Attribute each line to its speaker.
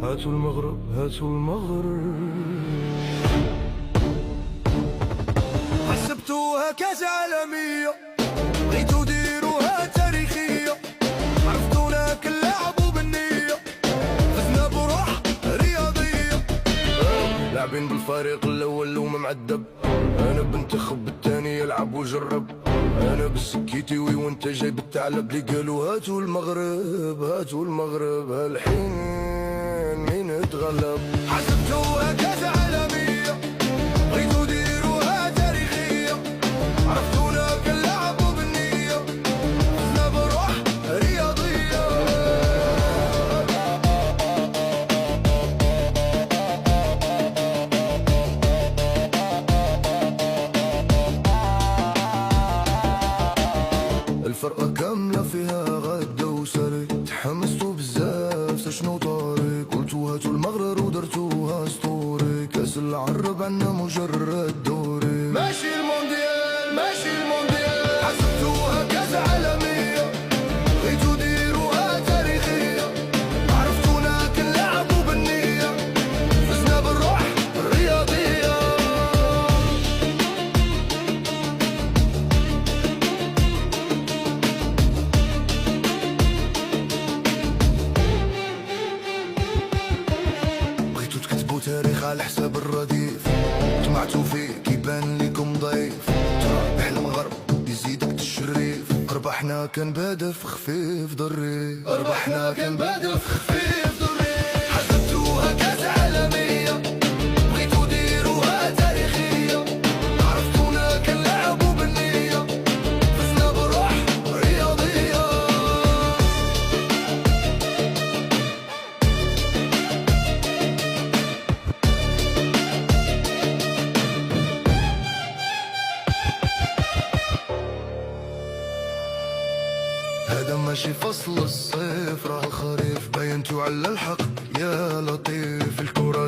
Speaker 1: هاتوا المغرب هاتوا المغرب. حسبتوها كاس عالمية، بغيتو ديروها تاريخية، عرفتونا كنلعبو بالنية، فزنا بروح رياضية. لاعبين بالفريق الاول وما معذب، انا بنتخب الثاني يلعب وجرب، انا بالسكيتي وانت جاي بالثعلب. اللي قالوا هاتوا المغرب هاتوا المغرب، هالحين مين اتغلب؟ حسبتوها كاس عالمية، بغيتو ديروها تاريخية، عرفتونا كنلعبو بالنية، فزنا بروح رياضية. الفرقة كاملة فيها غدا وسري، تحمستو بزاف شنو طاري، قلتو هاتو المغرب ودرتوها ستوري، كاس العرب عنا مجرد دوري، ماشي المونديال ماشي المونديال. حسبتوها كاس عالمية، بغيتو ديروها تاريخية، عرفتونا كنلعبو بالنية، فزنا بالروح الرياضية. بغيتو تكتبو تاريخ على حساب الرديف، طمعتو فيه كيبان ليكم ضعيف، ترابح المغرب يزيدك الشريف، ربحنا كان بهدف خفيف ضريف، ربحنا كان بهدف خفيف ضريف. حسبتوها كاس عالمية، بغيتو ديروها تاريخية، عرفتونا كنلعبو بالنية، فزنا بروح رياضية. هذا ماشي فصل الصيف راه الخريف، باينتو على الحق يا لطيف، الكرة